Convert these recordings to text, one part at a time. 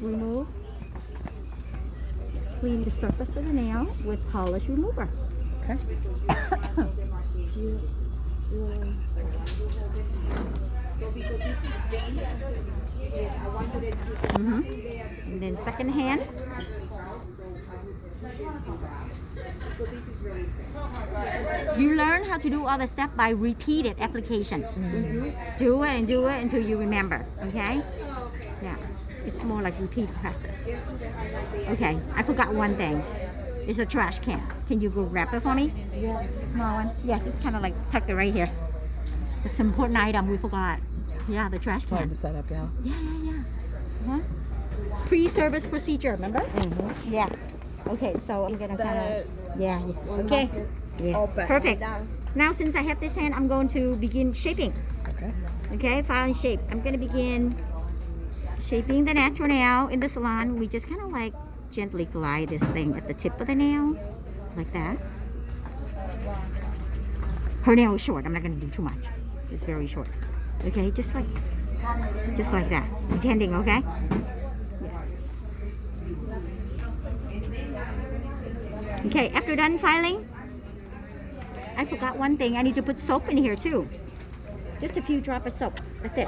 remove, clean the surface of the nail with polish remover. Okay. And then second hand. You learn how to do all the steps by repeated application. Do it and do it until you remember. Okay? Yeah. It's more like repeat practice. Okay. I forgot one thing. It's a trash can. Can you go grab it for me? Yeah. Small one. Yeah, just kind of like tuck it right here. It's an important item we forgot. Yeah, the trash Part can. of the setup, yeah. Yeah. Uh-huh. Pre-service procedure, remember? Yeah. Okay, so I'm gonna kind of. Yeah. Okay. Yeah. Perfect. Now, since I have this hand, I'm going to begin shaping. Okay. Okay, file and shape. I'm gonna begin shaping the natural nail in the salon. We just kind of like gently glide this thing at the tip of the nail, like that. Her nail is short. I'm not gonna do too much. It's very short. Okay, just like that. Pretending, okay? Okay, after done filing, I forgot one thing. I need to put soap in here too. Just a few drops of soap. That's it.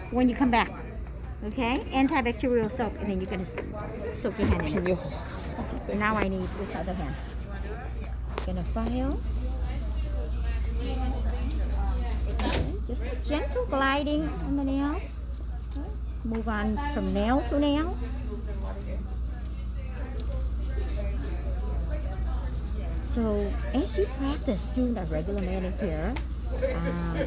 When you come back. Okay? Antibacterial soap. And then you're going to soak your hand in it. And now I need this other hand. Gonna file. Okay, just a gentle gliding on the nail. Okay. Move on from nail to nail. So as you practice doing a regular manicure,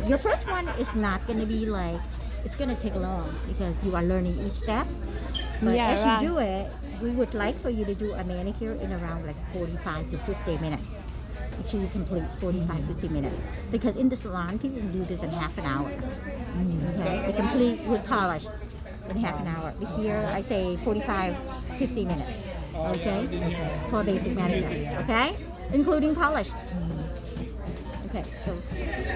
your first one is not going to be like, it's going to take long because you are learning each step. But as you do it, we would like for you to do a manicure in around like 45 to 50 minutes. Make sure you complete 45, 50 minutes. Because in the salon, people can do this in half an hour. Okay? They complete with polish in half an hour. But here, I say 45, 50 minutes. Okay? For basic manicure. Okay? Including polish. Okay, so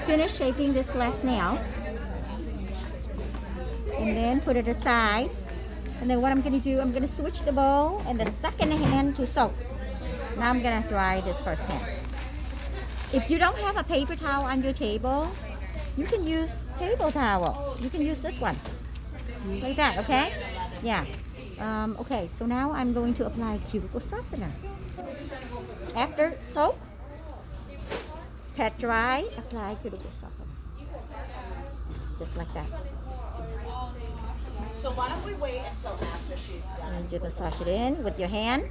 finish shaping this last nail. And then put it aside. And then what I'm going to do, I'm going to switch the bowl and the second hand to soap. Now I'm going to dry this first hand. If you don't have a paper towel on your table, you can use table towel. You can use this one. Like that, okay? Yeah. Okay, so now I'm going to apply cuticle softener. After soap, pat dry, apply cuticle softener. Just like that. So why don't we wait until after she's done? And you massage it in with your hand.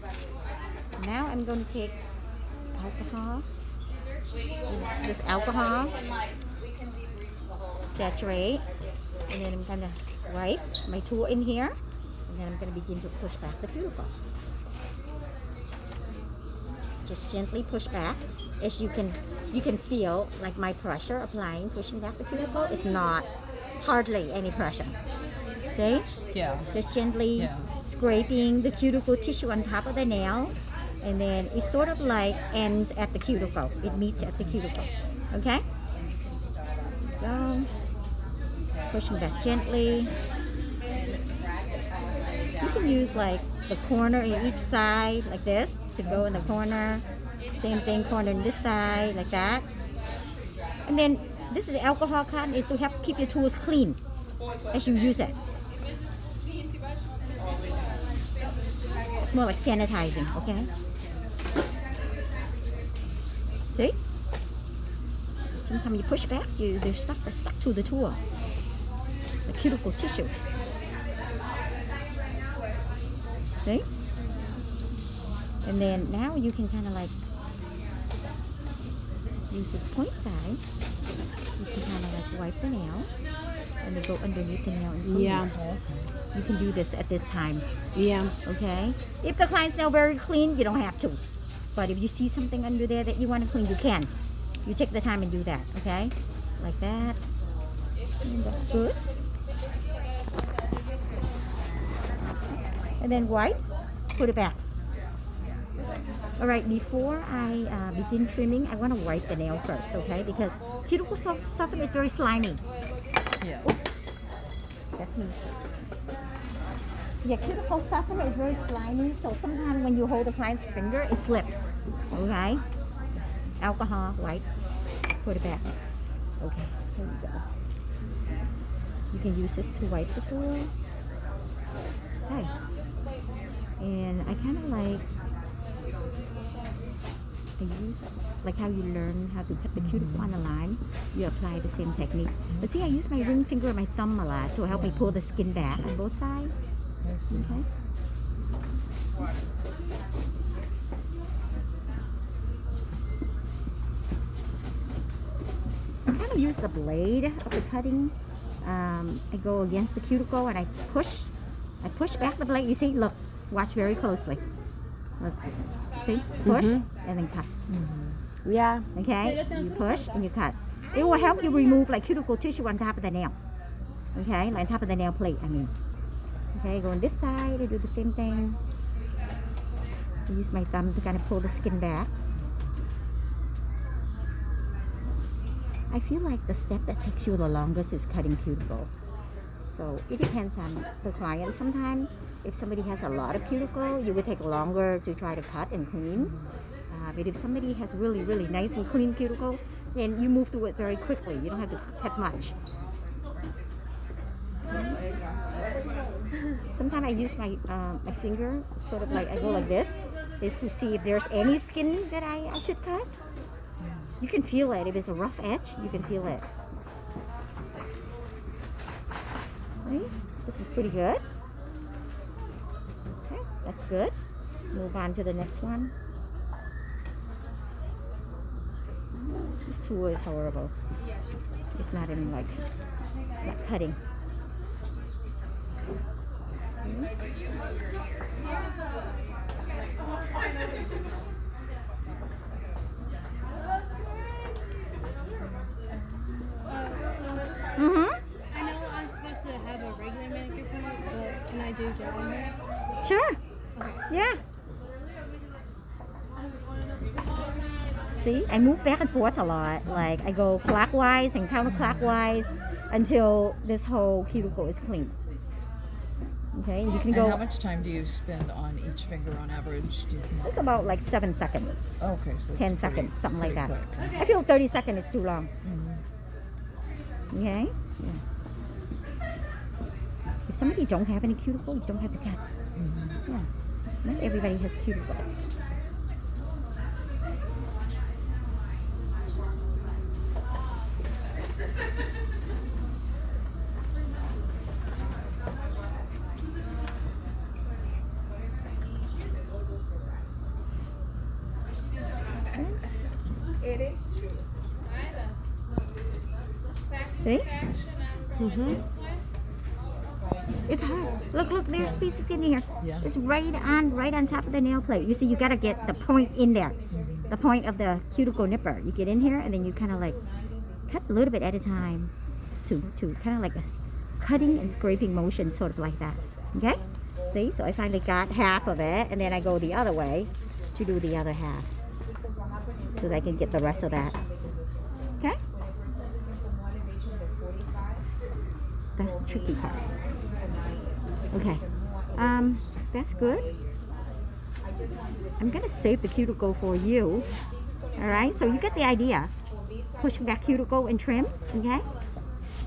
Now I'm going to take alcohol. This alcohol, saturate, and then I'm going to wipe my tool in here, and then I'm going to begin to push back the cuticle. Just gently push back. As you can feel like my pressure applying, pushing back the cuticle is not hardly any pressure. See? Yeah. Just gently scraping the cuticle tissue on top of the nail. And then it sort of like ends at the cuticle. It meets at the cuticle. Okay? Go. Pushing back gently. You can use like the corner in each side, like this, to go in the corner. Same thing, corner in this side, like that. And then this is alcohol cotton, is to help keep your tools clean as you use it. It's more like sanitizing, okay? See? Sometimes you push back, there's stuff that's stuck to the tool. The cuticle tissue. See? And then now you can kind of like use this point side. You can kind of like wipe the nail and then go underneath the nail and clean it. You can do this at this time. Yeah. Okay? If the client's nail very clean, you don't have to. But if you see something under there that you want to clean, you can. You take the time and do that, okay? Like that. And that's good. And then wipe, put it back. Alright, before I begin trimming, I want to wipe the nail first, okay? Because cuticle softener is very slimy. Yeah. Oops. That's me. Yeah, cuticle softener is very slimy, so sometimes when you hold the client's finger, it slips. Okay? Alcohol, wipe, put it back. Okay, here we go. You can use this to wipe the floor. Okay. And I kind of like, I use, like how you learn how to cut the cuticle on the line, you apply the same technique. But see, I use my ring finger and my thumb a lot to help me pull the skin back on both sides. Okay. I kind of use the blade of the cutting. I go against the cuticle and I push back the blade. You see, look, watch very closely. Look, see, push and then cut. Yeah. Okay, you push and you cut. It will help you remove like cuticle tissue on top of the nail. Okay, like on top of the nail plate, I mean. Okay, go on this side, I do the same thing. I use my thumb to kind of pull the skin back. I feel like the step that takes you the longest is cutting cuticle. So it depends on the client. Sometimes if somebody has a lot of cuticle, you would take longer to try to cut and clean. But if somebody has really, really nice and clean cuticle, then you move through it very quickly. You don't have to cut much. Sometimes I use my finger, sort of like I go like this, is to see if there's any skin that I should cut. You can feel it. If it's a rough edge, you can feel it. Right? This is pretty good. Okay, that's good. Move on to the next one. This tool is horrible. It's not even like, it's not cutting. I know I'm supposed to have a regular manicure appointment, but can I do gel in there? Sure. Yeah. See, I move back and forth a lot. Like I go clockwise and counterclockwise until this whole cuticle is clean. Okay, you can And go. how much time do you spend on each finger on average? Do you think? It's about like 7 seconds, Okay, so 10 it's seconds, something like that. pretty quick. I feel 30 seconds is too long. Okay. Yeah. If somebody don't have any cuticle, you don't have to cut. Yeah. Not everybody has cuticle. It is true. See? It's hard. Look, there's pieces in here. Yeah. It's right on top of the nail plate. You see, you gotta get the point in there, the point of the cuticle nipper. You get in here, and then you kind of like cut a little bit at a time, to kind of like a cutting and scraping motion, sort of like that. Okay? See? So I finally got half of it, and then I go the other way to do the other half, so that I can get the rest of that. Okay? That's the tricky part. Okay, that's good. I'm gonna save the cuticle for you. All right, so you get the idea. Push back cuticle and trim. Okay.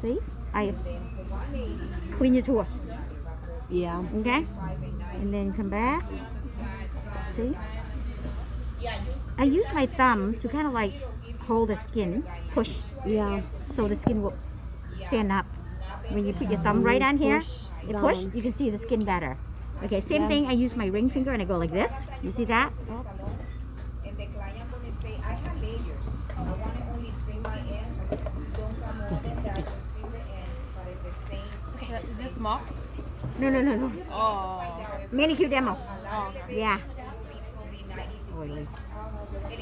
See, I clean your tool. Yeah. Okay, and then come back. See, I use my thumb to kind of like hold the skin, push. Yeah. So the skin will stand up. When you put your thumb right on here, you push, down. you can see the skin better. Okay, same thing, I use my ring finger and I go like this. You see that? And the client will say, I have layers. I want to only trim my end. Don't come more than that. Just trim the ends, but at the same Is this small? No. Oh. Manicure demo. Oh, okay. Yeah.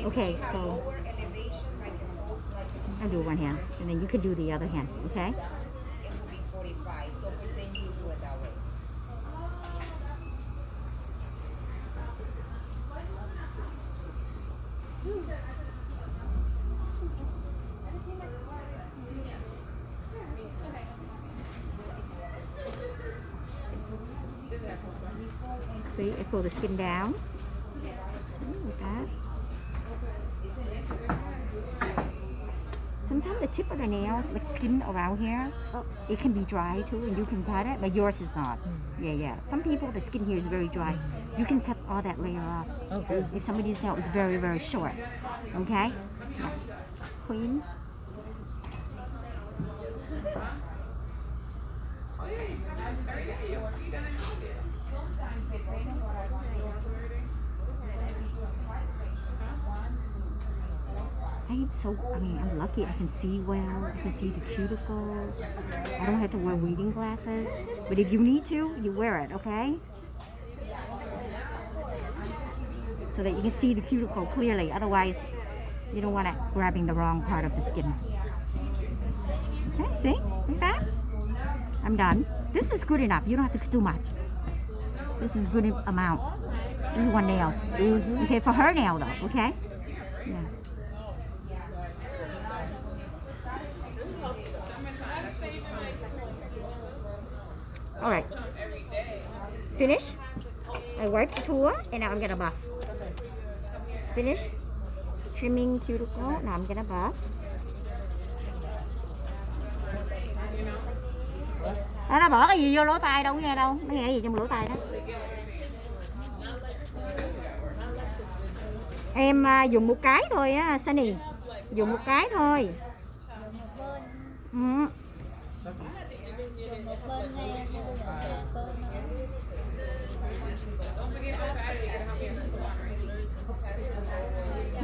Okay, so lower elevation, like a whole, like I'll do one hand and then you can do the other hand, okay? it will be 45. So pretend you do it that way. See, I pull the skin down. Like that. Sometimes the tip of the nails, like skin around here, it can be dry too, and you can cut it, but yours is not. Yeah. Some people, the skin here is very dry. You can cut all that layer off. Okay. If somebody's nail is very, very short. Okay? Yeah. Clean. I'm lucky. I can see well. I can see the cuticle. I don't have to wear reading glasses. But if you need to, you wear it, okay? So that you can see the cuticle clearly. Otherwise, you don't want it grabbing the wrong part of the skin. Okay, see? Like that? I'm done. This is good enough. You don't have to do much. This is good amount. This is one nail. Okay, for her nail though, okay? Yeah. All right. Finish. I wipe the tool and now I'm gonna buff. Finish. Trimming cuticle. Now I'm gonna buff. Nó bỏ cái gì vô lỗ tai đâu, nghe đâu. Nó nghe gì trong lỗ tai đó. Em dùng một cái thôi á, Sunny. Dùng một cái thôi.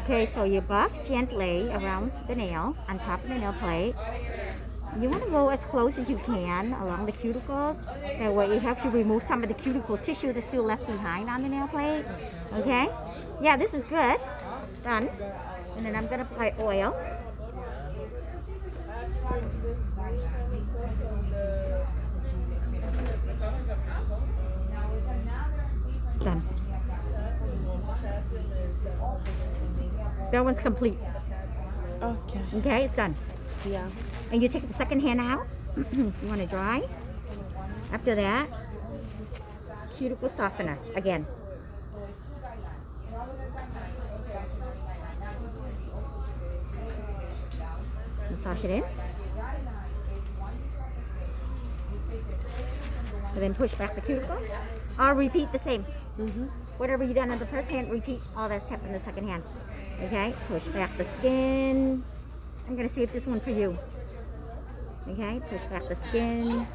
Okay, so you buff gently around the nail, on top of the nail plate. You want to go as close as you can along the cuticles. That way you have to remove some of the cuticle tissue that's still left behind on the nail plate. Okay? Yeah, this is good. Done. And then I'm going to apply oil. Done. That one's complete. Okay. Okay, it's done. Yeah. And you take the second hand out. You want to dry. After that, cuticle softener again. Massage it in. And then push back the cuticle. Or repeat the same. Whatever you done on the first hand, repeat all that step in the second hand. Okay, push back the skin. I'm gonna save this one for you. Okay, push back the skin.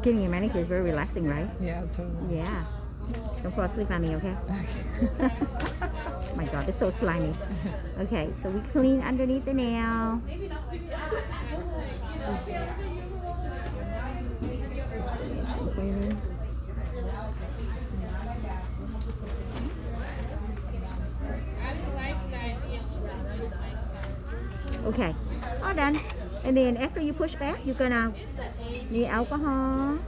Getting your manicure is very relaxing, right? Yeah, totally. Yeah. Don't fall asleep on me, okay? Oh my God, it's so slimy. Okay, so we clean underneath the nail. Some cleaning. Okay, all done. And then after you push back, you're gonna need alcohol.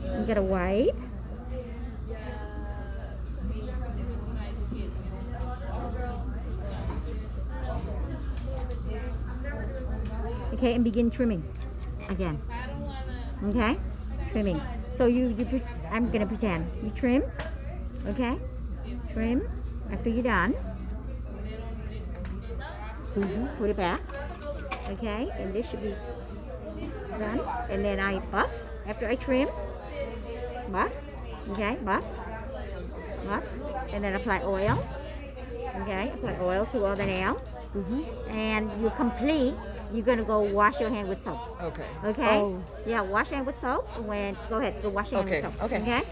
You gotta wipe. Okay, and begin trimming again. Okay, trimming. So I'm gonna pretend you trim. Okay, trim. After you're done, put it back. Okay, and this should be done. And then I buff after I trim. Buff. Okay, buff. Buff. And then apply oil. Okay, apply oil to all the nail. And you're complete. You're gonna go wash your hand with soap. Okay. Okay? Oh. Yeah, wash your hand with soap. Go ahead, go wash your hand with soap. Okay. Okay?